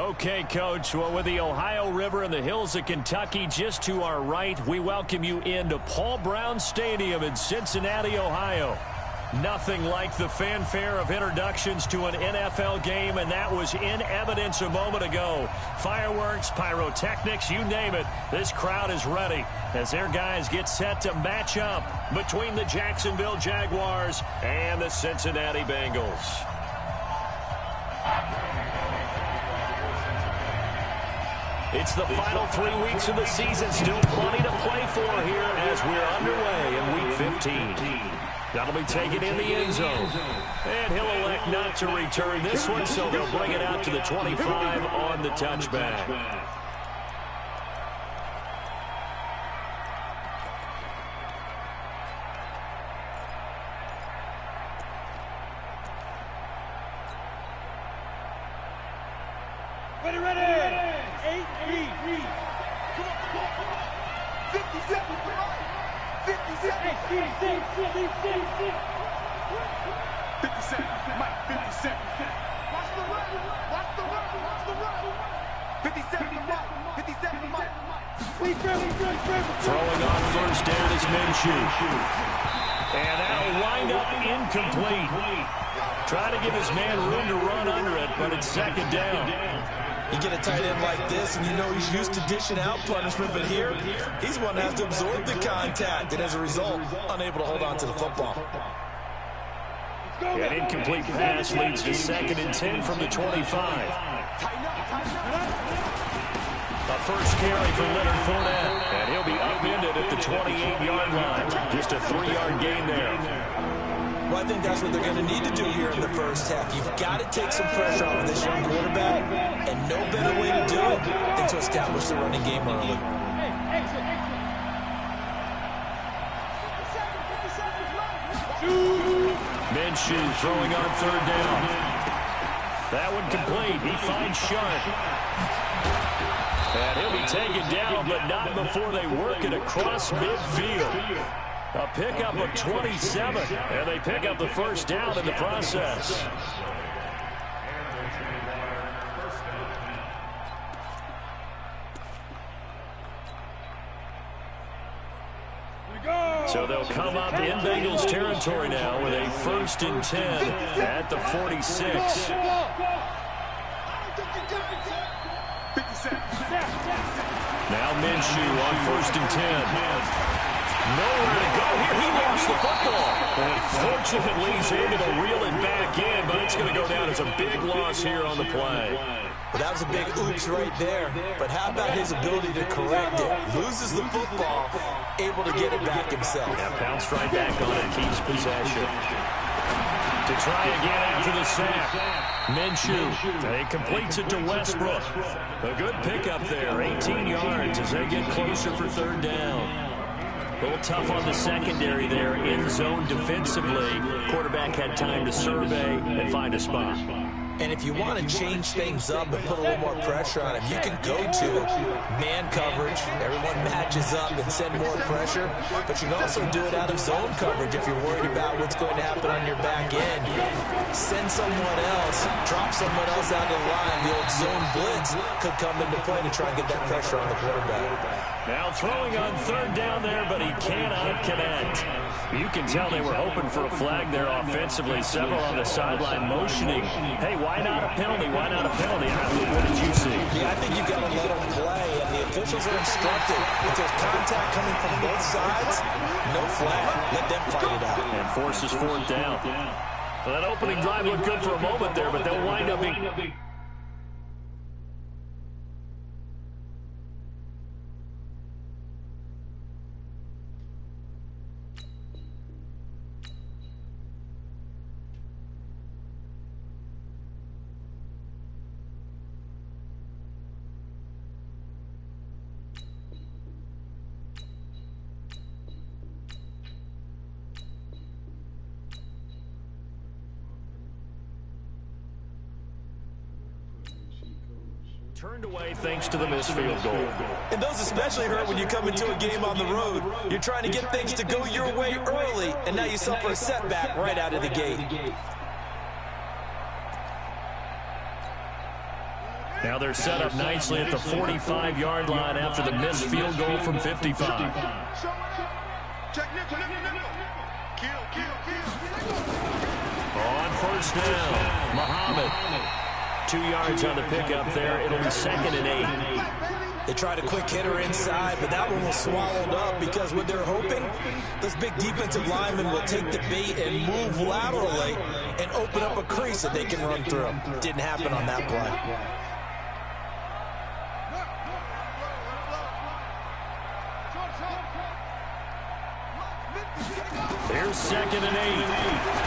Okay, Coach. Well, with the Ohio River and the hills of Kentucky just to our right, we welcome you into Paul Brown Stadium in Cincinnati, Ohio. Nothing like the fanfare of introductions to an NFL game, and that was in evidence a moment ago. Fireworks, pyrotechnics, you name it. This crowd is ready as their guys get set to match up between the Jacksonville Jaguars and the Cincinnati Bengals. It's the final 3 weeks of the season. Still plenty to play for here as we're underway in Week 15. That'll be taken in the end zone. And he'll elect not to return this one, so they'll bring it out to the 25 on the touchback. Throwing on first down is Minshew. And that'll wind up incomplete. Trying to give his man room to run under it, but it's second down. You get a tight end like this, and you know he's used to dishing out punishment, but here, he's one that has to absorb the contact, and as a result, unable to hold on to the football. An incomplete pass leads to 2nd and 10 from the 25. A first carry for Leonard Fournette, and he'll be upended at the 28-yard line. Just a 3-yard gain there. Well, I think that's what they're going to need to do here in the first half. You've got to take some pressure off of this young quarterback, and no better way to do it than to establish the running game early. Minshew throwing on 3rd down. That one complete. He finds Sharp. And he'll be taken down, but not before they work it across midfield. A pickup of 27, and they pick up the first down in the process. So they'll come up in Bengals territory now with a 1st and 10 at the 46. Now Minshew on 1st and 10. Nowhere to go here. He lost the football. And fortunately, he's able to reel it back in, but it's going to go down as a big loss here on the play. Well, that was a big oops right there. But how about his ability to correct it? Loses the football, able to get it back himself. Yeah, bounced right back on it, keeps possession. To try again after the sack. Minshew, he completes it to Westbrook. A good pickup there, 18 yards as they get closer for 3rd down. A little tough on the secondary there, in zone defensively. Quarterback had time to survey and find a spot. And if you want to change things up and put a little more pressure on him, you can go to man coverage. Everyone matches up and send more pressure. But you can also do it out of zone coverage if you're worried about what's going to happen on your back end. Send someone else, drop someone else out of the line. The old zone blitz could come into play to try and get that pressure on the quarterback. Now throwing on 3rd down there, but he cannot connect. You can tell they were hoping for a flag there offensively. Several on the sideline motioning. Hey, why not a penalty? Why not a penalty? What did you see? Yeah, I think you've got to let them play, and the officials are instructed. If there's contact coming from both sides, no flag. Let them fight it out. And forces 4th down. Well, that opening drive looked good for a moment there, but they'll wind up being... Turned away thanks to the missed field goal. And those especially hurt when you come into a game on the road. You're trying to get things to go your way early, and now you suffer a setback right out of the gate. Now they're set up nicely at the 45-yard line after the missed field goal from 55. On first down, Muhammad. 2 yards on the pickup there. It'll be 2nd and 8. They tried a quick hitter inside, but that one was swallowed up because what they're hoping, those big defensive linemen will take the bait and move laterally and open up a crease that they can run through. Didn't happen on that play. Here's 2nd and 8.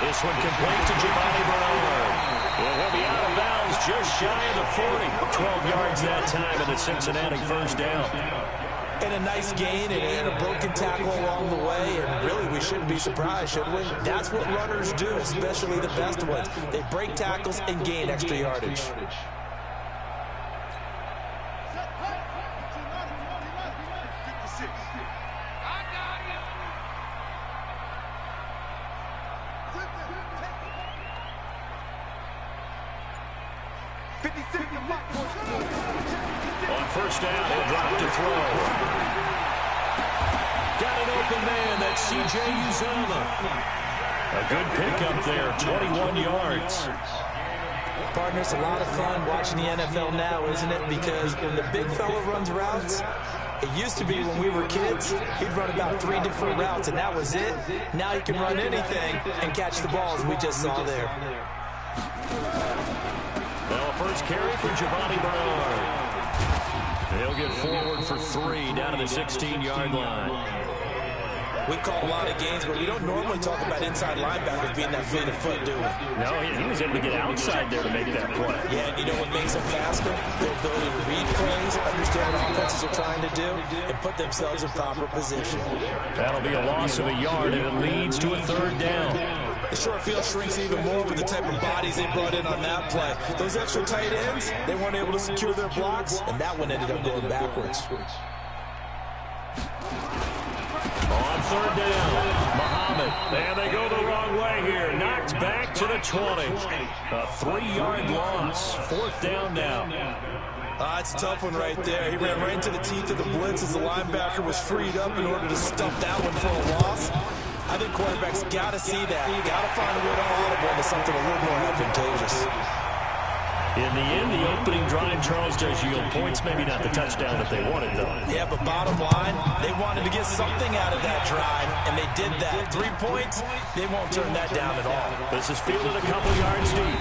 This one complete to Giovanni Bernard. Well, he'll be out of bounds just shy of the 40. 12 yards that time, and a Cincinnati first down. And a nice gain and a broken tackle along the way. And really, we shouldn't be surprised, should we? That's what runners do, especially the best ones. They break tackles and gain extra yardage. On first down, he'll drop to throw. Got an open man. That's C.J. Uzomah. A good pickup there, 21 yards. Partners, a lot of fun watching the NFL now, isn't it? Because when the big fella runs routes, it used to be when we were kids, he'd run about 3 different routes, and that was it. Now he can run anything and catch the ball, as we just saw there. Now a first carry for Giovanni Bernard. He'll get forward for 3 down to the 16-yard line. We call a lot of games, but we don't normally talk about inside linebackers being that fleet of foot, do we? No, he was able to get outside there to make that play. Yeah, and you know what makes them faster? Their ability to read plays, understand what offenses are trying to do, and put themselves in proper position. That'll be a loss of a yard, and it leads to a 3rd down. The short field shrinks even more with the type of bodies they brought in on that play. Those extra tight ends, they weren't able to secure their blocks, and that one ended up going backwards. On 3rd down, Muhammad. And they go the wrong way here. Knocked back to the 20. A 3-yard loss. 4th down now. It's a tough one right there. He ran right into the teeth of the blitz as the linebacker was freed up in order to stump that one for a loss. I think quarterbacks got to see that. Got to find a way to audible into something a little more advantageous. In the end, the opening drive, Charles, does yield points. Maybe not the touchdown that they wanted, though. Yeah, but bottom line, they wanted to get something out of that drive, and they did that. 3 points, they won't turn that down at all. This is fielded a couple yards deep.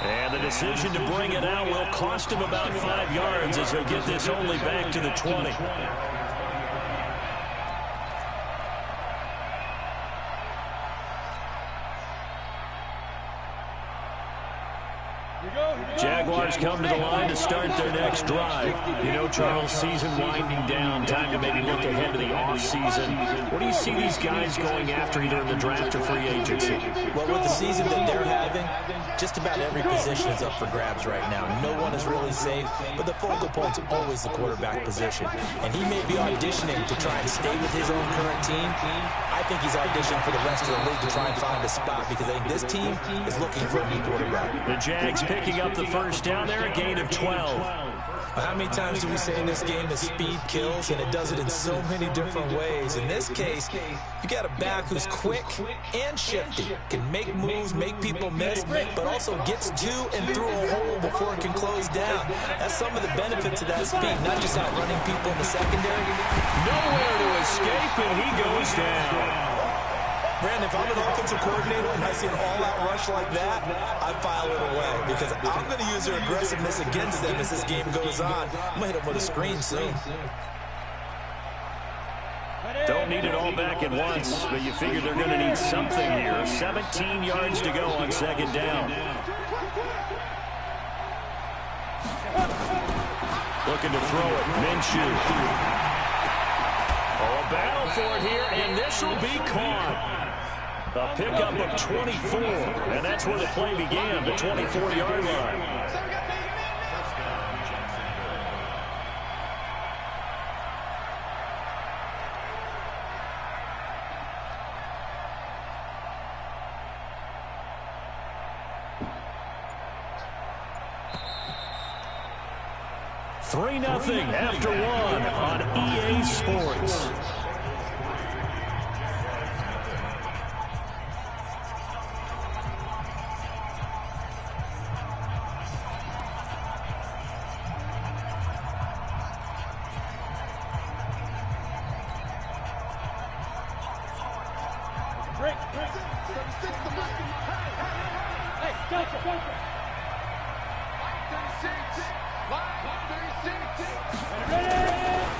And the decision to bring it out will cost him about 5 yards as he'll get this only back to the 20. Jaguars come to the line to start their next drive. You know, Charles, season winding down, time to maybe look ahead to the offseason. What do you see these guys going after either in the draft or free agency? Well, with the season that they're having, just about every position is up for grabs right now. No one is really safe, but the focal point's always the quarterback position. And he may be auditioning to try and stay with his own current team. I think he's auditioning for the rest of the league to try and find a spot because I think this team is looking for a new quarterback. The Jags picking up the first down there, a gain of 12. How many times do we say in this game that speed kills, and it does it in so many different ways? In this case, you got a back who's quick and shifty, can make moves, make people miss, but also gets to and through a hole before it can close down. That's some of the benefits of that speed, not just outrunning people in the secondary. Nowhere to escape, and he goes down. Brandon, if I'm an offensive coordinator and I see an all-out rush like that, I file it away because I'm going to use their aggressiveness against them as this game goes on. I'm going to hit them with a screen soon. Don't need it all back at once, but you figure they're going to need something here. 17 yards to go on 2nd down. Looking to throw it. Minshew. Oh, a battle for it here, and this will be caught. A pickup of 24, and that's where the play began, the 24-yard line. 3-0 after 1 on EA Sports.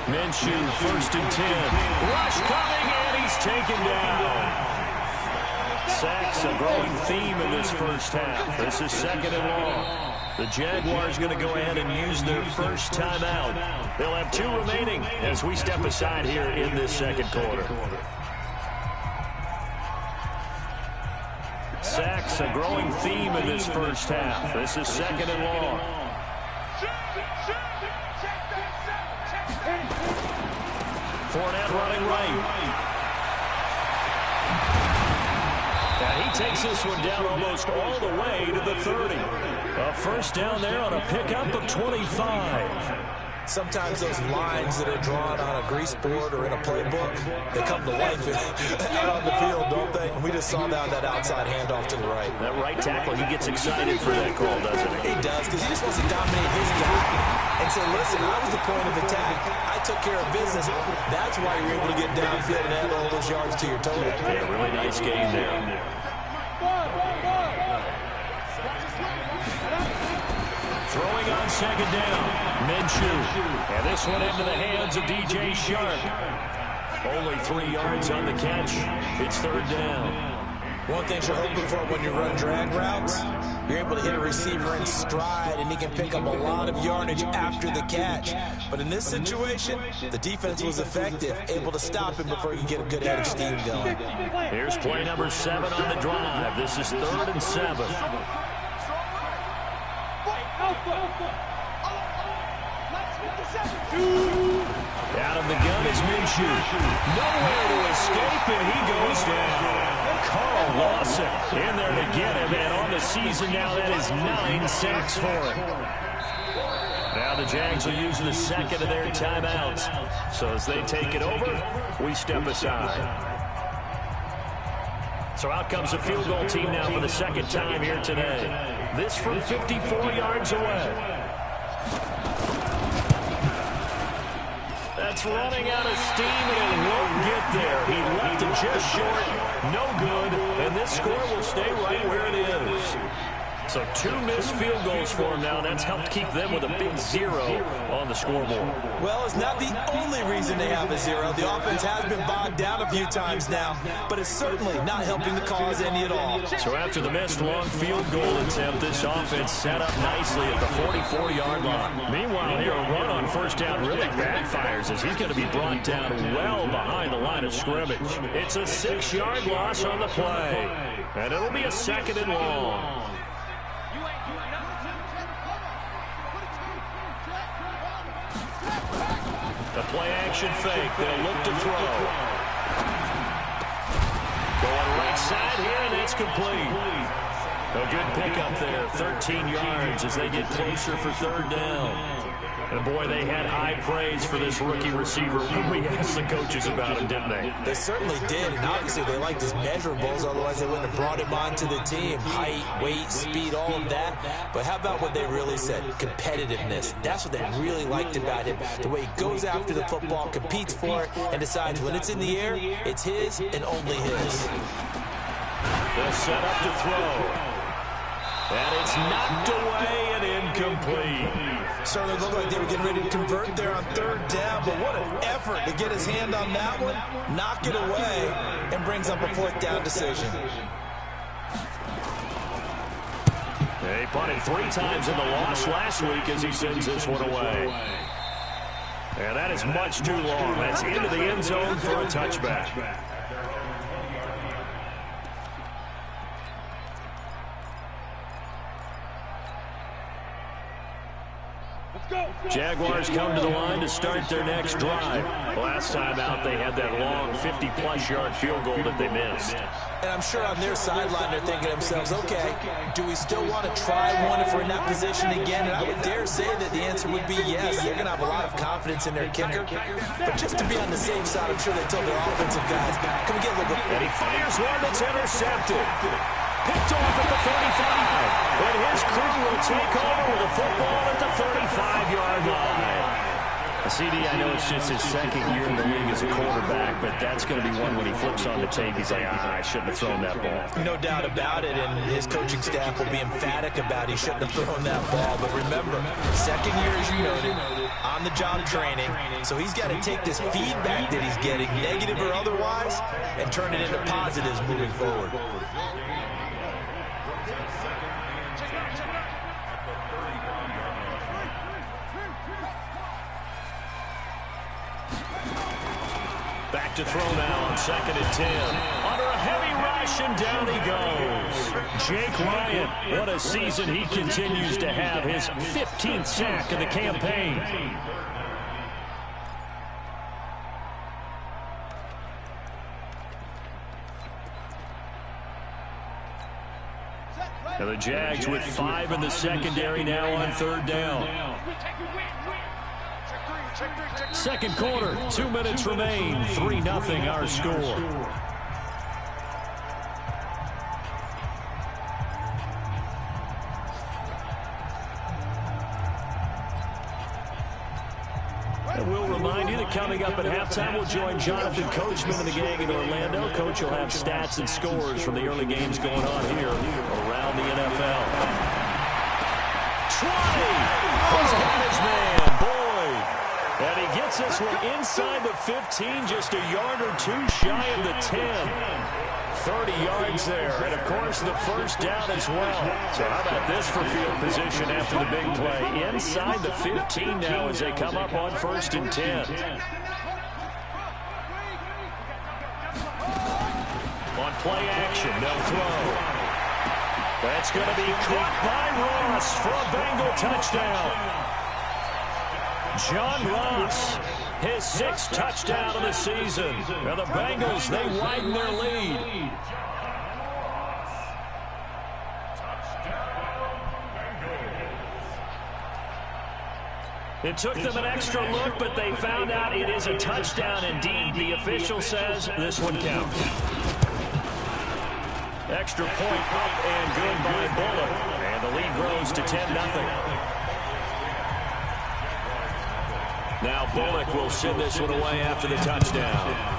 Minshew, 1st and 10. Rush coming, and he's taken down. Sacks, a growing theme in this first half. This is 2nd and long. The Jaguars going to go ahead and use their first timeout. They'll have 2 remaining as we step aside here in this 2nd quarter. Sacks, a growing theme in this first half. This is 2nd and long. Fournette running right. And he takes this one down almost all the way to the 30. A first down there on a pickup of 25. Sometimes those lines that are drawn on a grease board or in a playbook, they come to life out on the field, don't they? And we just saw that outside handoff to the right. That right tackle, he gets excited for that call, doesn't he? He does, because he just wants to dominate his guy and say, listen, I was the point of attack. I took care of business. That's why you're able to get downfield and add all those yards to your total. Yeah, really nice game there. Throwing on 2nd down. Minshew. And this one into the hands of DJ Shark. Only 3 yards on the catch. It's 3rd down. One thing you're hoping for when you run drag routes, you're able to hit a receiver in stride, and he can pick up a lot of yardage after the catch. But in this situation, the defense was effective, able to stop him before he can get a good head of steam going. Here's play number 7 on the drive. This is 3rd and 7. Out of the gun is Minshew. Nowhere to escape, and he goes down. Carl Lawson in there to get him, and on the season now, that is 9 sacks for him. Now the Jags will use the 2nd of their timeouts. So as they take it over, we step aside. So out comes the field goal team now for the 2nd time here today. This from 54 yards away. That's running out of steam, and it won't get there. He left it just short. No good, and this score will stay right where it is. So 2 missed field goals for him now, and that's helped keep them with a big 0 on the scoreboard. Well, it's not the only reason they have a 0. The offense has been bogged down a few times now, but it's certainly not helping the cause any at all. So after the missed long field goal attempt, this offense set up nicely at the 44-yard line. Meanwhile, here a run on 1st down really backfires as he's going to be brought down well behind the line of scrimmage. It's a 6-yard loss on the play, and it'll be a 2nd and long. The play-action fake. They'll look to throw. Going right side here, and it's complete. A good pickup there. 13 yards as they get closer for 3rd down. And, boy, they had high praise for this rookie receiver when we asked the coaches about him, didn't they? They certainly did, and obviously they liked his measurables, otherwise they wouldn't have brought him onto the team. Height, weight, speed, all of that. But how about what they really said? Competitiveness. That's what they really liked about him. The way he goes after the football, competes for it, and decides when it's in the air, it's his and only his. They'll set up to throw. And it's knocked away and incomplete. Certainly looked like they were getting ready to convert there on 3rd down, but what an effort to get his hand on that one, knock it away, and brings up a 4th down decision. He punted 3 times in the loss last week as he sends this one away. And that is much too long. That's into the end zone for a touchback. Let's go. Jaguars come to the line to start their next drive. Last time out, they had that long 50-plus yard field goal that they missed. And I'm sure on their sideline they're thinking to themselves, okay, do we still want to try one if we're in that position again? And I would dare say that the answer would be yes. They're going to have a lot of confidence in their kicker. But just to be on the safe side, I'm sure they told their offensive guys, can we get a little bit... And he fires one that's intercepted. Picked off at the 35. And his crew will take over with a football at the 35-yard line. CD, I know it's just his second year in the league as a quarterback, but that's going to be one when he flips on the tape. He's like, I shouldn't have thrown that ball. No doubt about it, and his coaching staff will be emphatic about he shouldn't have thrown that ball. But remember, second year, as you noted, on-the-job training, so he's got to take this feedback that he's getting, negative or otherwise, and turn it into positives moving forward. Back to throw now on 2nd and 10. Under a heavy rush, and down he goes. Jake Ryan, what a season he continues to have. His 15th sack of the campaign. And the Jags with 5 in the secondary now on 3rd down. Second quarter, 2 minutes remain. 3-0 our score. And we'll remind you that coming up at halftime, we'll join Jonathan Coachman and the gang in Orlando. Coach will have stats and scores from the early games going on here around the NFL. 20! He's got his man, Boyd. And he gets this one inside the 15, just a yard or two shy of the 10. 30 yards there, and of course the first down as well. So how about this for field position after the big play? Inside the 15 now as they come up on 1st and 10. On play action, they'll throw. That's going to be caught by Ross for a Bengal touchdown. John Ross, his 6th touchdown of the season. Now the Bengals, they widen their lead. It took them an extra look, but they found out it is a touchdown indeed. The official says this one counts. Extra point up and good by Bullock. And the lead grows to 10-0. Now Bullock will send this one away after the touchdown.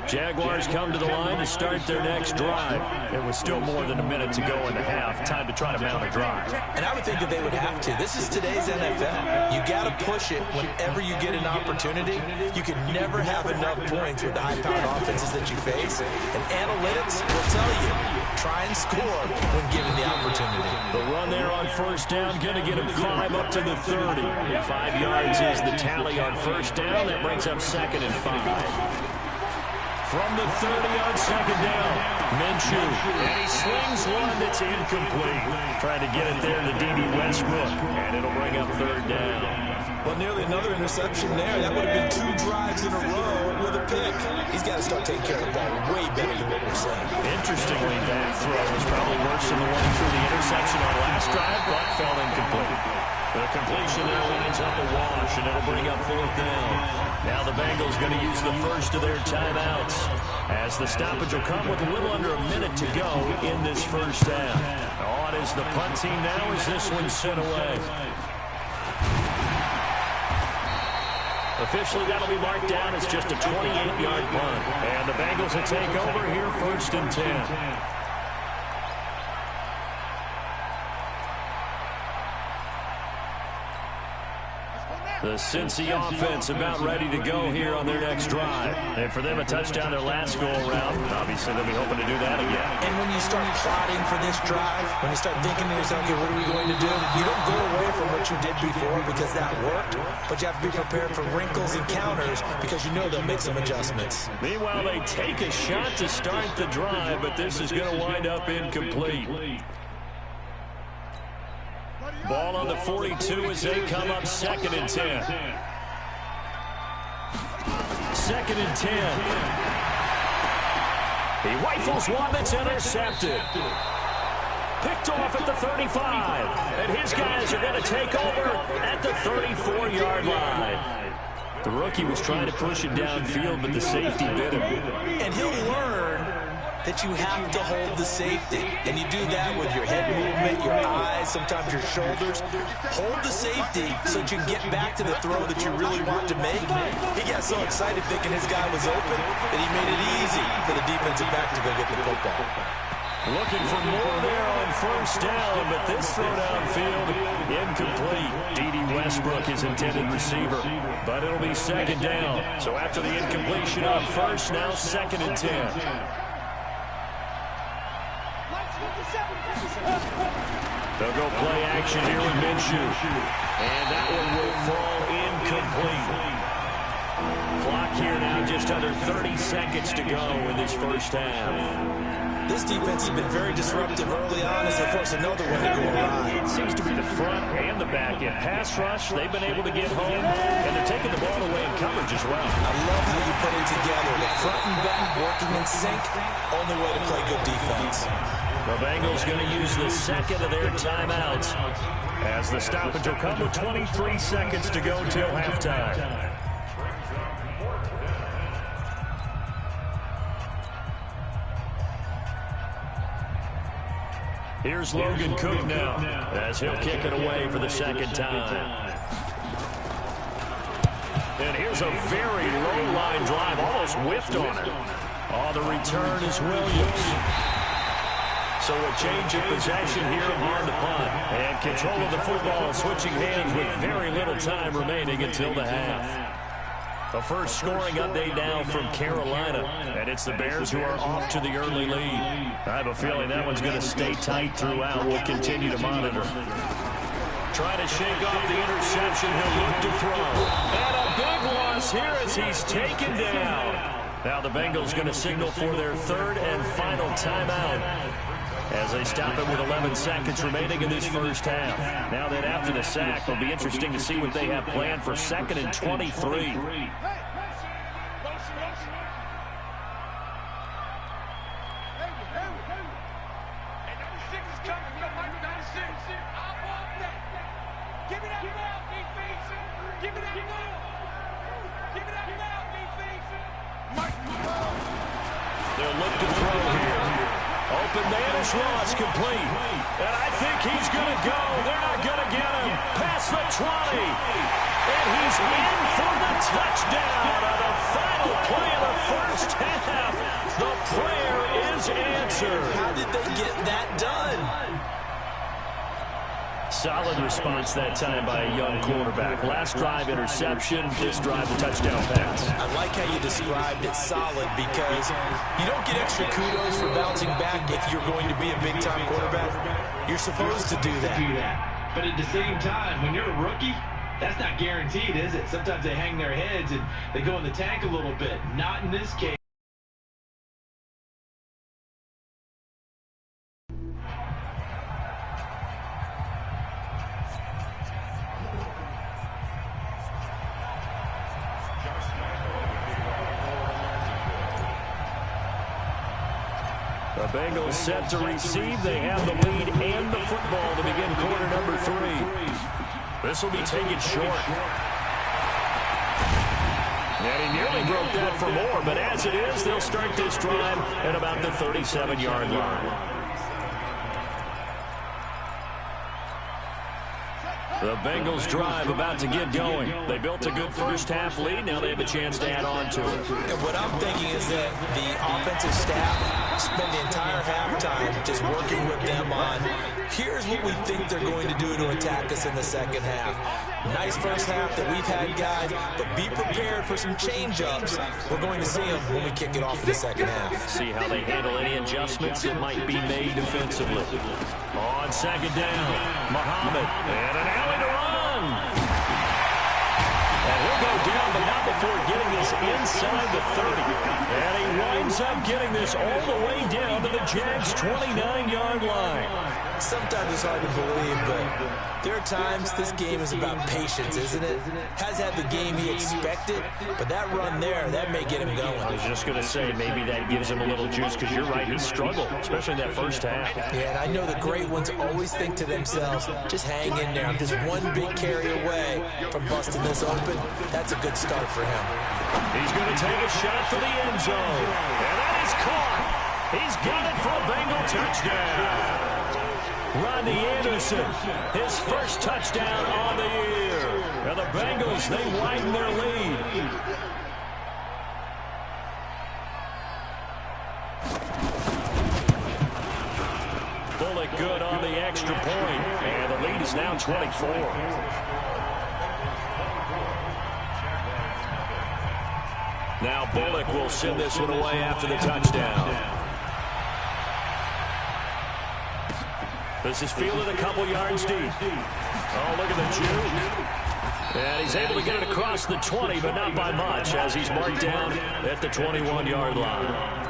Jaguars come to the line to start their next drive. It was still more than a minute to go in the half. Time to try to mount a drive. And I would think that they would have to. This is today's NFL. You got to push it whenever you get an opportunity. You can never have enough points with the high-powered offenses that you face. And analytics will tell you, try and score when given the opportunity. The run there on 1st down, going to get him 5 up to the 30. 5 yards is the tally on 1st down. That brings up 2nd and 5. From the 30-yard 2nd down, Minshew, and he slings one that's incomplete. Trying to get it there to D.D. Westbrook, and it'll bring up 3rd down. Well, nearly another interception there. That would have been 2 drives in a row with a pick. He's got to start taking care of the ball way better than what we're saying. Interestingly, that throw was probably worse than the one he threw the interception on last drive, but fell incomplete. The completion there winds up a wash, and it'll bring up 4th down. Now the Bengals going to use the first of their timeouts, as the stoppage will come with a little under a minute to go in this 1st down. On is the punt team now as this one's sent away. Officially, that'll be marked down as just a 28-yard punt. And the Bengals will take over here 1st and 10. The Cincy offense about ready to go here on their next drive. And for them, a touchdown their last go-around. Obviously, they'll be hoping to do that again. And when you start plotting for this drive, when you start thinking to yourself, okay, what are we going to do? You don't go away from what you did before because that worked, but you have to be prepared for wrinkles and counters because you know they'll make some adjustments. Meanwhile, they take a shot to start the drive, but this is going to wind up incomplete. Ball on the 42 as they come up 2nd and 10. 2nd and 10. He rifles one that's intercepted. Picked off at the 35. And his guys are going to take over at the 34-yard line. The rookie was trying to push it downfield, but the safety bit him. And he'll learn that you have to hold the safety. And you do that with your head movement, your eyes, sometimes your shoulders. Hold the safety so that you can get back to the throw that you really want to make. He got so excited thinking his guy was open that he made it easy for the defensive back to go get the football. Looking for more there on 1st down, but this throw downfield incomplete. D.D. Westbrook is intended receiver, but it'll be 2nd down. So after the incompletion on 1st, now 2nd and 10. They'll go play action here with Minshew. And that one will fall incomplete. Clock here now just under 30 seconds to go in this 1st half. This defense has been very disruptive early on as they force another one to go awry. It seems to be the front and the back end. Pass rush, they've been able to get home, and they're taking the ball away in coverage as well. I love how you put it together. The front and back working in sync. Only way to play good defense. The Bengals going to use the 2nd of their timeouts as the stoppage will come with 23 seconds to go till halftime. Here's Logan Cook now as he'll kick it away for the 2nd time. And here's a very low-line drive, almost whiffed on it. Oh, the return is Williams. So a change of possession here on the punt. And control of the football switching hands with very little time remaining until the half. The first scoring update now from Carolina. And it's the Bears who are off to the early lead. I have a feeling that one's going to stay tight throughout. We'll continue to monitor. Trying to shake off the interception. He'll look to throw. And a big loss here as he's taken down. Now the Bengals going to signal for their 3rd and final timeout as they stop it with 11 seconds remaining in this 1st half. Now that after the sack, it'll be interesting to see what they have planned for 2nd and 23. They'll look to throw here. Open man is Ross, complete. And I think he's going to go. They're not going to get him. Past the 20. And he's in for the touchdown on the final play of the 1st half. The prayer is answered. How did they get that done? Solid response that time by a young quarterback. Last drive, interception. This drive, the touchdown pass. I like how you described it, solid, because you don't get extra kudos for bouncing back if you're going to be a big-time quarterback. You're supposed to do that. But at the same time, when you're a rookie, that's not guaranteed, is it? Sometimes they hang their heads and they go in the tank a little bit. Not in this case. The Bengals set to receive. They have the lead and the football to begin quarter number 3. This will be taken short. And he nearly broke that for more, but as it is, they'll start this drive at about the 37-yard line. The Bengals drive about to get going. They built a good 1st half lead. Now they have a chance to add on to it. And what I'm thinking is that the offensive staff spend the entire half halftime, just working with them on, here's what we think they're going to do to attack us in the second half. Nice first half that we've had, guys, but be prepared for some change-ups. We're going to see them when we kick it off in the second half. See how they handle any adjustments that might be made defensively. On second down, Muhammad, and an alley to run. And he'll go down, but not before getting this inside the 30. And he winds up getting this all the way down to the Jags' 29-yard line. Sometimes it's hard to believe, but there are times this game is about patience, isn't it? Has had the game he expected, but that run there, that may get him going. I was just going to say, maybe that gives him a little juice, because you're right, he struggled, especially in that first half. Yeah, and I know the great ones always think to themselves, just hang in there. I'm just one big carry away from busting this open. That's a good start for him. He's going to take a shot for the end zone, and that is caught. He's got it for a Bengal touchdown. Rodney Anderson, his first touchdown on the year. And the Bengals, they widen their lead. Bullock good on the extra point. And the lead is now 24. Now Bullock will send this one away after the touchdown. This is fielded a couple yards deep. Oh, look at the juke. And he's able to get it across the 20, but not by much, as he's marked down at the 21-yard line.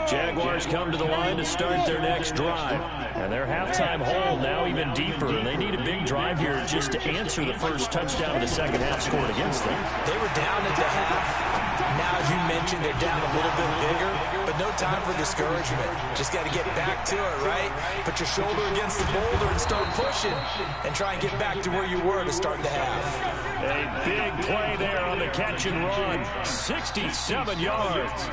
Jaguars come to the line to start their next drive. And their halftime hole now even deeper. And they need a big drive here just to answer the first touchdown of the second half scored against them. They were down at the half. Now, as you mentioned, they're down a little bit bigger, but no time for discouragement. Just got to get back to it, right? Put your shoulder against the boulder and start pushing and try and get back to where you were to start the half. A big play there on the catch and run. 67 yards.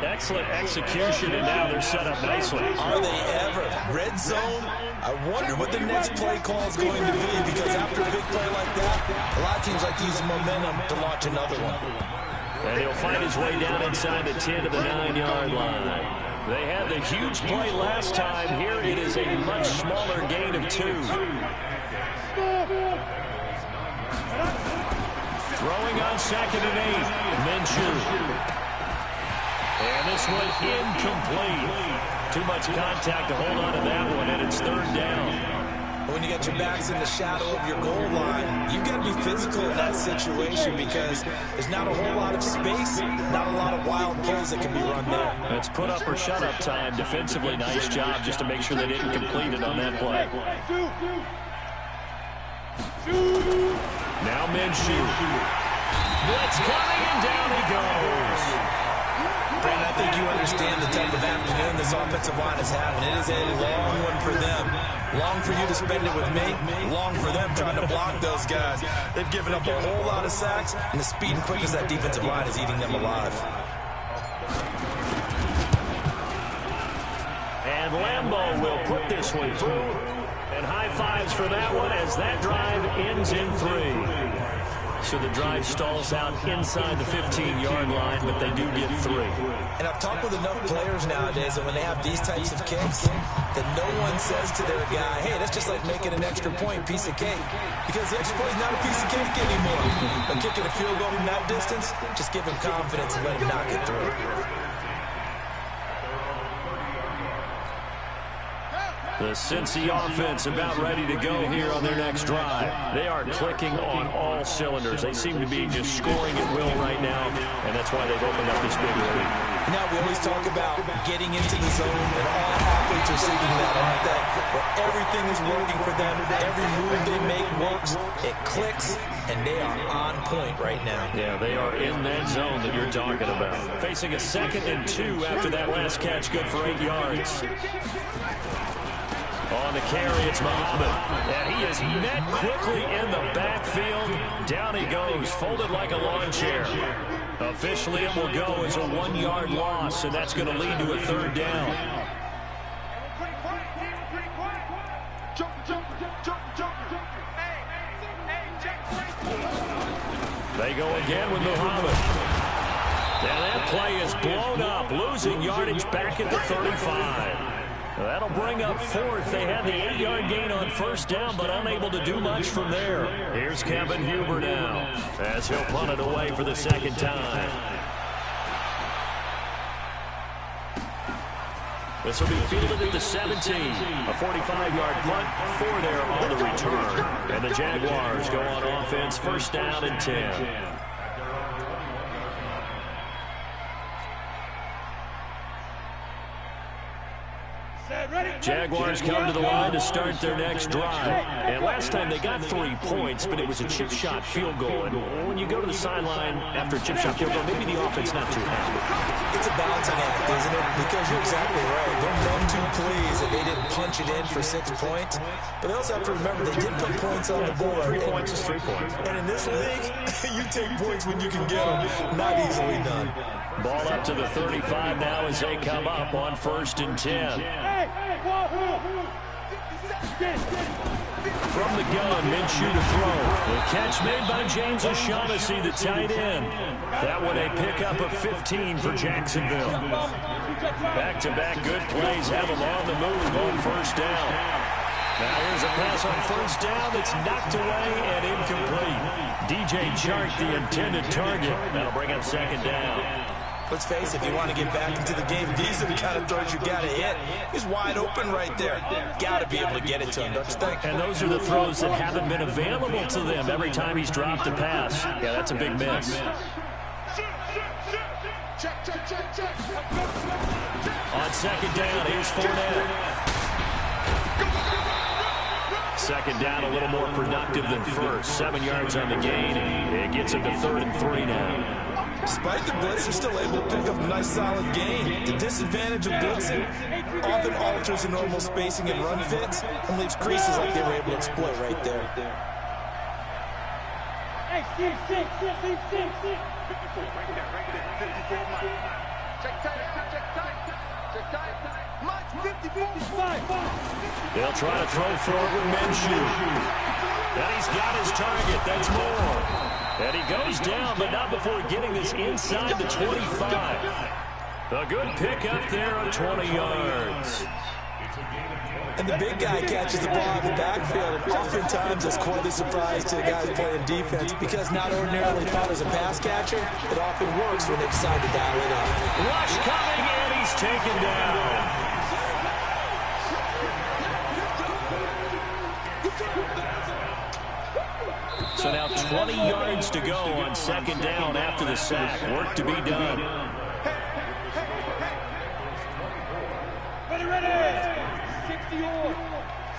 Excellent execution, and now they're set up nicely. Are they ever? Red zone? I wonder what the next play call is going to be, because after a big play like that, a lot of teams like to use momentum to launch another one. And he'll find his way down inside the 10 to the 9-yard line. They had the huge play last time. Here it is a much smaller gain of 2. Throwing on second and 8. Minshew. And this one incomplete. Too much contact to hold on to that one, and it's third down. When you got your backs in the shadow of your goal line, you've got to be physical in that situation, because there's not a whole lot of space, not a lot of wild plays that can be run there. It's put up or shut up time. Defensively, nice job just to make sure they didn't complete it on that play. Now Minshew. Blitz coming, and down he goes. Brandon, I think you understand the type of afternoon this offensive line is having. It is a long one for them. Long for you to spend it with me. Long for them trying to block those guys. They've given up a whole lot of sacks, and the speed and quickness of that defensive line is eating them alive. And Lambeau will put this one through. And high fives for that one as that drive ends in 3. So the drive stalls out inside the 15-yard line, but they do get 3. And I've talked with enough players nowadays that when they have these types of kicks, that no one says to their guy, hey, that's just like making an extra point, piece of cake. Because the extra point is not a piece of cake anymore. But kicking a field goal from that distance, just give him confidence and let him knock it through. The Cincy offense about ready to go here on their next drive. They are clicking on all cylinders. They seem to be just scoring at will right now, and that's why they've opened up this big lead. Now, we always talk about getting into the zone, and all athletes are seeking that, aren't they? Where everything is working for them, every move they make works, it clicks, and they are on point right now. Yeah, they are in that zone that you're talking about. Facing a 2nd and 2 after that last catch, good for 8 yards. On the carry, it's Muhammad. And he is met quickly in the backfield. Down he goes, folded like a lawn chair. Officially, it will go as a 1-yard loss, and that's going to lead to a 3rd down. They go again with Muhammad. And that play is blown up, losing yardage back at the 35. That'll bring up fourth. They had the 8-yard gain on first down, but unable to do much from there. Here's Kevin Huber now, as he'll punt it away for the second time. This will be fielded at the 17. A 45-yard punt, 4 there on the return. And the Jaguars go on offense, first down and 10. Jaguars come to the line to start their next drive. And last time they got 3 points, but it was a chip shot field goal. And when you go to the sideline after a chip shot field goal, maybe the offense not too happy. It's a balancing act, isn't it? Because you're exactly right. They're numb too pleased that they didn't punch it in for 6 points. But they also have to remember they did put points on the board. 3 points is 3 points. And in this league, you take points when you can get them. Not easily done. Ball up to the 35 now as they come up on first and 10. From the gun, Minshew to throw. The catch made by James O'Shaughnessy, the tight end. That one a pickup of 15 for Jacksonville. Back-to-back good plays have them on the move on first down. Now here's a pass on first down that's knocked away and incomplete. DJ Chark, the intended target. That'll bring up second down. Let's face it, if you want to get back into the game, these are the kind of throws you got to hit. He's wide open right there. Got to be able to get it to him, don't you think? And those are the throws that haven't been available to them every time he's dropped a pass. Yeah, that's a big miss. On second down, here's Fournette. Second down, a little more productive than first. 7 yards on the gain. It gets him to 3rd and 3 now. Despite the blitz, they're still able to pick up a nice solid gain. The disadvantage of blitzing often alters the normal spacing and run fits and leaves creases like they were able to exploit right there. They'll try to throw forward with Minshew. And he's got his target. That's more. And he goes down, but not before getting this inside the 25. A good pickup there on 20 yards. And the big guy catches the ball in the backfield, and oftentimes is quite a surprise to the guys playing defense because not ordinarily thought as a pass catcher, it often works when they decide to dial it up. Rush coming, and he's taken down. So now 20 yards to go on second down after the sack. Work to be done. Ready. 60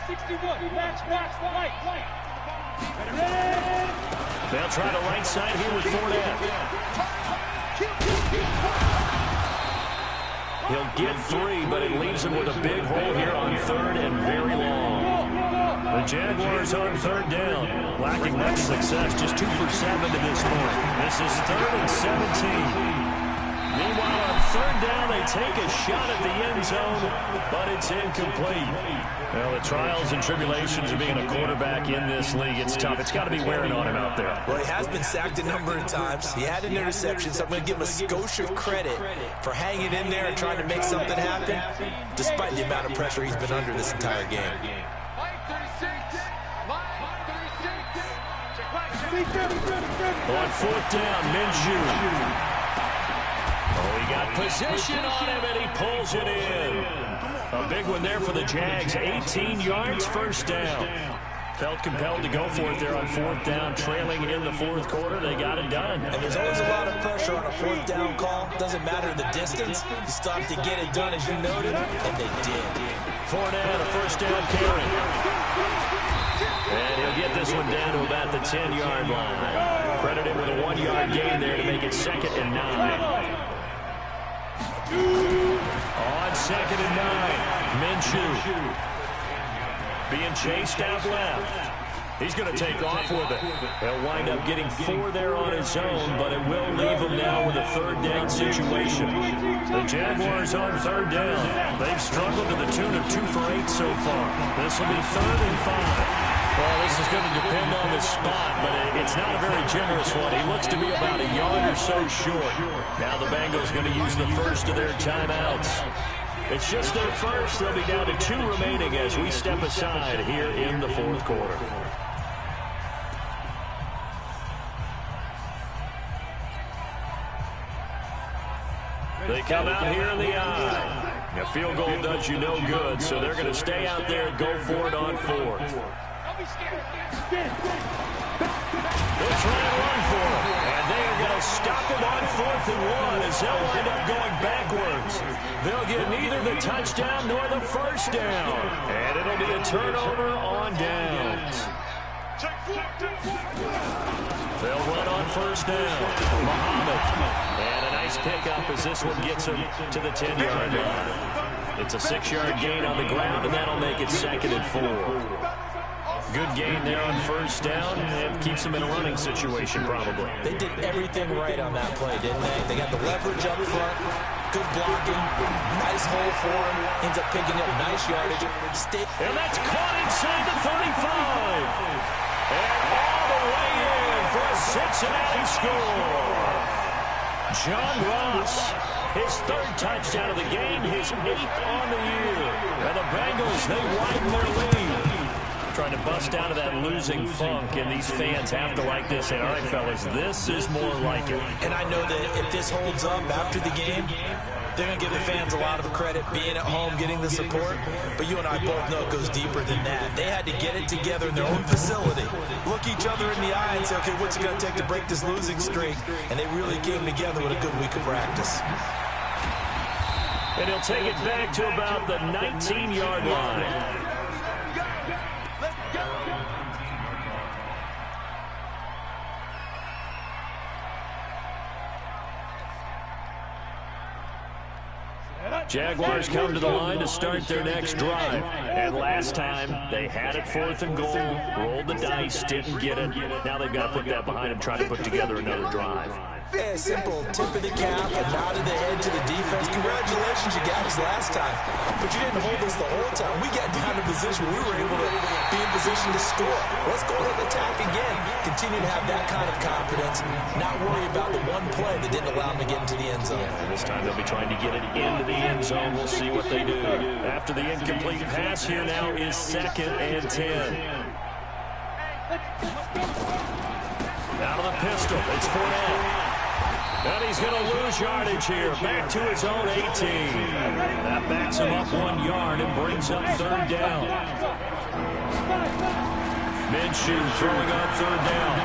61. Match, right. Ready. They'll try the right side here with Fournette. He'll get 3, but it leaves him with a big hole here on 3rd and very long. The Jaguars on 3rd down, lacking much success, just 2 for 7 to this point. This is 3rd and 17. Meanwhile, on 3rd down, they take a shot at the end zone, but it's incomplete. Well, the trials and tribulations of being a quarterback in this league, it's tough. It's got to be wearing on him out there. Well, he has been sacked a number of times. He had an interception, so I'm going to give him a skosh of credit for hanging in there and trying to make something happen, despite the amount of pressure he's been under this entire game. On 4th down, Minshew. Oh, he got position on him, and he pulls it in. A big one there for the Jags. 18 yards, first down. Felt compelled to go for it there on 4th down, trailing in the 4th quarter. They got it done. And there's always a lot of pressure on a 4th down call. Doesn't matter the distance. You still have to get it done, as you noted, and they did. Fournette, a first down carry. And he'll get this one down to about the 10-yard line. Credited with a 1-yard gain there to make it 2nd and 9. On 2nd and 9, Minshew being chased out left. He's going to take off with it. He'll wind up getting 4 there on his own, but it will leave him now with a 3rd down situation. The Jaguars on 3rd down. They've struggled to the tune of 2 for 8 so far. This will be 3rd and 5. Well, this is going to depend on the spot, but it's not a very generous one. He looks to be about a yard or so short. Now the Bengals going to use the first of their timeouts. It's just their first. They'll be down to 2 remaining as we step aside here in the fourth quarter. They come out here in the eye. A field goal does you no good, so they're going to stay out there and go for it on 4th. They'll try and run for it, and they are going to stop him on 4th and 1 as they'll wind up going backwards. They'll get neither the touchdown nor the first down, and it'll be a turnover on downs. They'll run on first down. Muhammad. And a nice pickup as this one gets him to the 10-yard line. It's a 6-yard gain on the ground, and that'll make it 2nd and 4. Good gain there on first down, and keeps them in a running situation probably. They did everything right on that play, didn't they? They got the leverage up front, good blocking, nice hole for him, ends up picking up nice yardage. And that's caught inside the 35. And all the way in for a Cincinnati score. John Ross, his 3rd touchdown of the game, his 8th on the year. And the Bengals, they widen their lead. Trying to bust out of that losing funk, and these fans have to like this. Say, all right, fellas, this is more like it. And I know that if this holds up after the game, they're going to give the fans a lot of credit, being at home, getting the support. But you and I both know it goes deeper than that. They had to get it together in their own facility, look each other in the eye and say, okay, what's it going to take to break this losing streak? And they really came together with a good week of practice. And he'll take it back to about the 19-yard line. Jaguars come to the line to start their next drive. And last time, they had it 4th and goal, rolled the dice, didn't get it. Now they've got to put that behind them, try to put together another drive. Yeah, simple tip of the cap, a nod of the head to the defense. Congratulations, you got us last time. But you didn't hold us the whole time. We got down to position where we were able to be in position to score. Let's go ahead and attack again. Continue to have that kind of confidence, not worry about the one play that didn't allow them to get into the end zone. And this time they'll be trying to get it into the end zone. We'll see what they do. After the incomplete pass, here now is 2nd and 10. Out of the pistol, it's Fournette. And he's going to lose yardage here. Back to his own 18. That backs him up 1 yard and brings up 3rd down. Minshew throwing on 3rd down.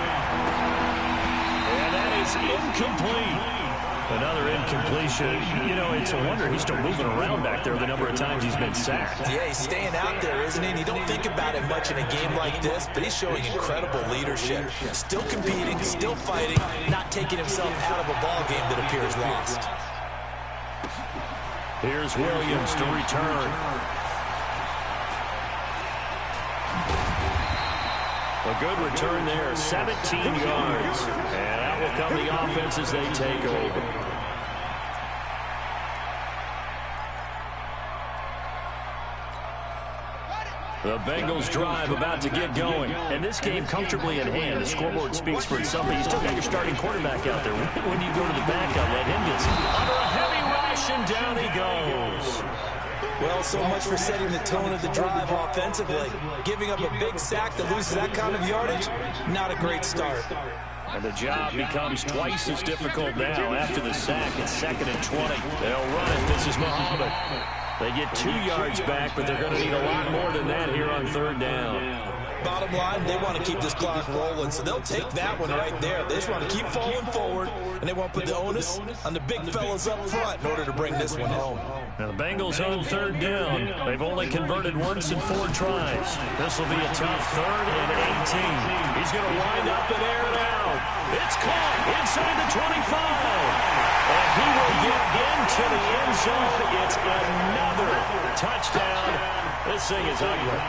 And that is incomplete. Another incompletion. You know, it's a wonder he's still moving around back there the number of times he's been sacked. Yeah, he's staying out there, isn't he? And you don't think about it much in a game like this, but he's showing incredible leadership. Still competing, still fighting, not taking himself out of a ball game that appears lost. Here's Williams to return. A good return there, 17 yards. And out will come the offense as they take over. The Bengals drive about to get going. And this game comfortably in hand. The scoreboard speaks for itself, but you still got your starting quarterback out there. When you go to the backup, let him get some. Under a heavy rush, and down he goes. Well, so much for setting the tone of the drive offensively. Giving up a big sack that loses that kind of yardage, not a great start. And the job becomes twice as difficult now after the sack. It's 2nd and 20. They'll run it. This is Muhammad. They get 2 yards back, but they're going to need a lot more than that here on 3rd down. Bottom line, they want to keep this clock rolling, so they'll take that one right there. They just want to keep falling forward, and they want to put the onus on the big fellas up front in order to bring this one home. Now the Bengals on 3rd down. They've only converted once in 4 tries. This will be a tough 3rd and 18. He's going to wind up and air it out. It's caught inside the 25. And he will get into the end zone. It's another touchdown. This thing is ugly.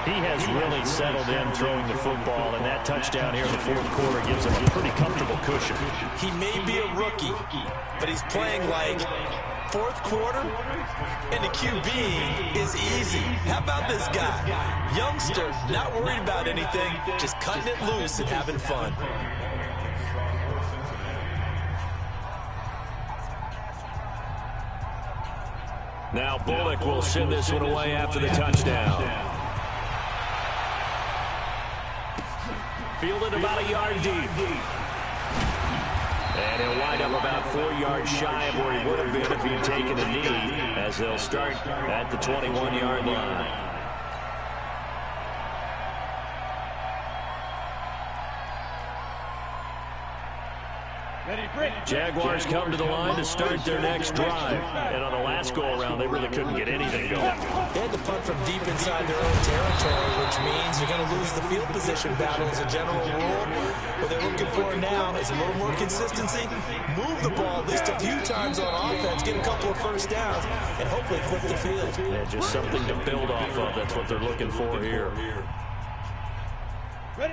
He has really settled in throwing the football, and that touchdown here in the 4th quarter gives him a pretty comfortable cushion. He may be a rookie, but he's playing like fourth quarter, and the QB is easy. How about this guy? Youngster, not worried about anything, just cutting it loose and having fun. Now Bullock will send this one away after the touchdown. Fielded about a yard deep. And he'll wind up about 4 yards shy of where he would have been if he'd taken a knee, as they'll start at the 21-yard line. Jaguars come to the line to start their next drive. And on the last go-around, they really couldn't get anything going. They had to punt from deep inside their own territory, which means you're going to lose the field position battle as a general rule. What they're looking for now is a little more consistency, move the ball at least a few times on offense, get a couple of first downs, and hopefully flip the field. Yeah, just something to build off of. That's what they're looking for here.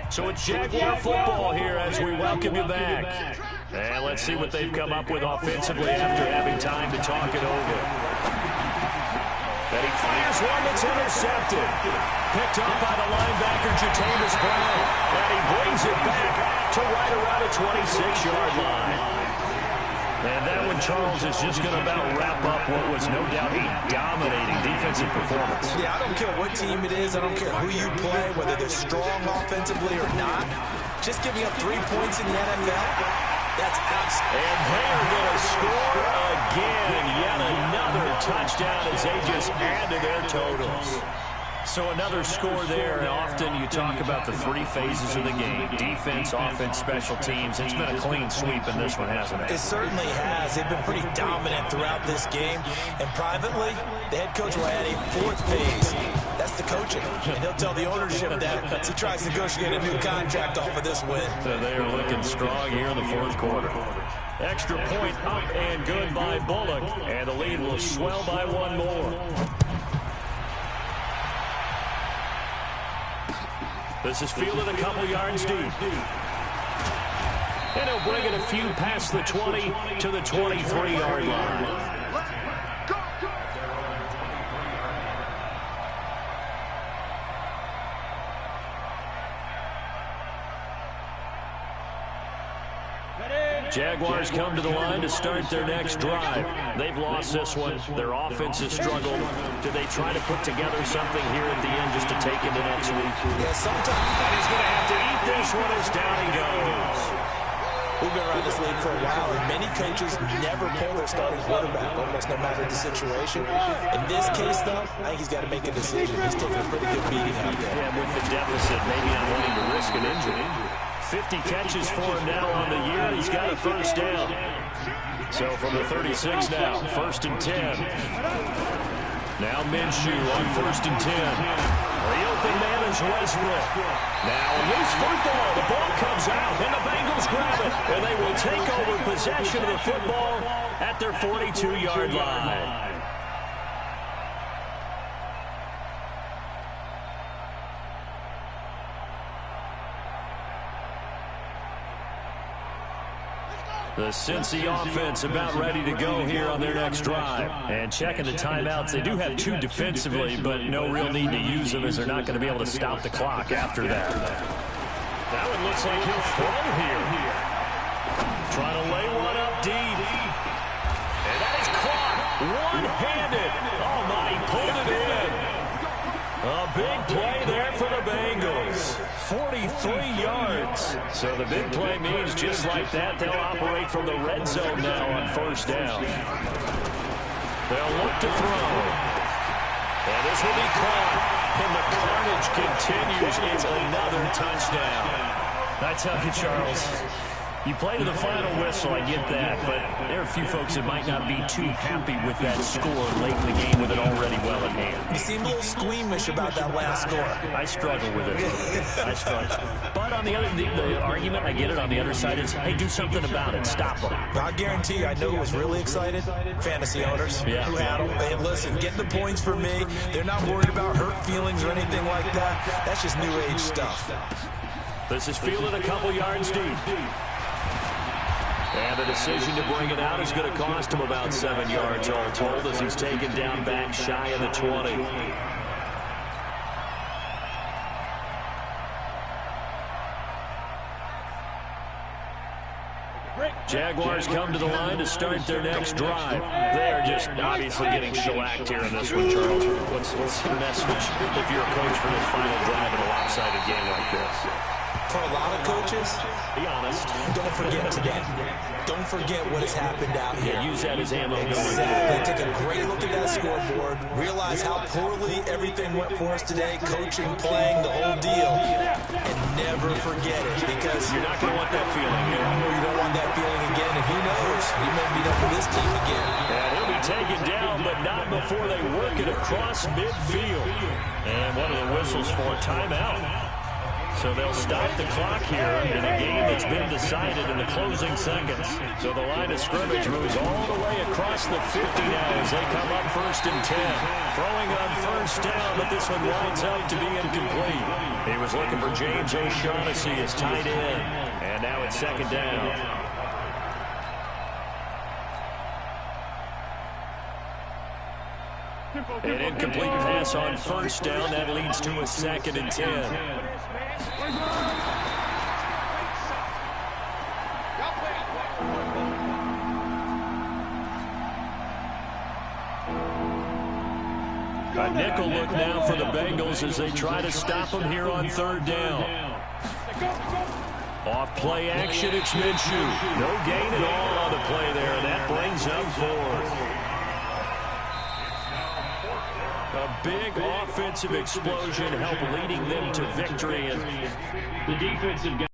So it's Jaguar football here as we welcome you back. And let's see what they've come up with offensively after having time to talk it over. And he fires one that's intercepted. Picked up by the linebacker, Jatavis Brown. And he brings it back to right around the 26-yard line. And that one, Charles, is just going to about wrap up what was no doubt a dominating defensive performance. Yeah, I don't care what team it is. I don't care who you play, whether they're strong offensively or not. Just giving up 3 points in the NFL, that's absolutely. And they are going to score again. Yet another touchdown as they just add to their totals. So another score there, and often you talk about the 3 phases of the game: defense, offense, special teams. It's been a clean sweep in this one, hasn't it? It certainly has. They've been pretty dominant throughout this game. And privately, the head coach will add a 4th phase. That's the coaching. And he'll tell the ownership that as he tries to negotiate a new contract off of this win. So they are looking strong here in the 4th quarter. Extra point up and good by Bullock, and the lead will swell by 1 more. This is fielded a couple yards deep. And he'll bring it a few past the 20 to the 23-yard line. Jaguars come to the line to start their next drive. They've lost this one. Their offense has struggled. Do they try to put together something here at the end just to take into next week? Yeah, sometimes. And he's going to have to eat this one as down he goes. We've been around this league for a while, and many coaches never pull their starting quarterback, almost no matter the situation. In this case, though, I think he's got to make a decision. He's taking a pretty good beating out there. Yeah, with the deficit, maybe not wanting to risk an injury. 50 catches for him now on the year. He's got a first down. So from the 36 now, 1st and 10. Now Minshew on 1st and 10. The open man is Westbrook. Now a loose football. The ball comes out, and the Bengals grab it. And they will take over possession of the football at their 42-yard line. The Cincy offense about ready to go here on their next drive. And checking the timeouts, they do have 2 defensively, but no real need to use them as they're not going to be able to stop the clock after that. That one looks like he'll throw here. Trying to lay one up deep. And that is caught one-handed. Oh, my, he pulled it in. A big play there for the Bengals. 43 yards. So the big play means just like that, they'll operate from the red zone now on 1st down. They'll look to throw. And this will be caught. And the carnage continues. It's another touchdown. I tell you, Charles, you play to the final whistle, I get that, but there are a few folks that might not be too happy with that score late in the game with it already well in hand. You seem a little squeamish about that last score. I struggle with it. I struggle. But on the other, the argument, I get it, on the other side is, hey, do something about it. Stop them. I guarantee you, I know who was really excited. Fantasy owners who had them. Hey, listen, get the points for me. They're not worried about hurt feelings or anything like that. That's just new age stuff. This is fielded a couple yards deep. And the decision to bring it out is going to cost him about 7 yards all told as he's taken down back shy of the 20. Jaguars come to the line to start their next drive. They're just obviously getting shellacked here in this one, Charles. What's the message if you're a coach for this final drive in a lopsided game like this? For a lot of coaches, be honest, don't forget today. Don't forget what has happened out here. Yeah, use that as ammo. Exactly. Take a great look at that scoreboard. Realize how poorly everything went for us today. Coaching, playing, the whole deal. And never forget it, because you're not going to want that feeling. You don't want that feeling again. And who knows? He may meet up with this team again. And he'll be taken down, but not before they work it across midfield. And one of the whistles for a timeout. So they'll stop the clock here in a game that's been decided in the closing seconds. So the line of scrimmage moves all the way across the 50 now as they come up 1st and 10. Throwing on first down, but this one winds up to be incomplete. He was looking for James O'Shaughnessy as tight end. And now it's 2nd down. An incomplete pass on first down. That leads to a 2nd and 10. A nickel look now for the Bengals as they try to stop him here on 3rd down. Off play action, it's Minshew. No gain at all on the play there. That brings up 4th. A big offensive explosion helped leading them to victory. And the defensive guy.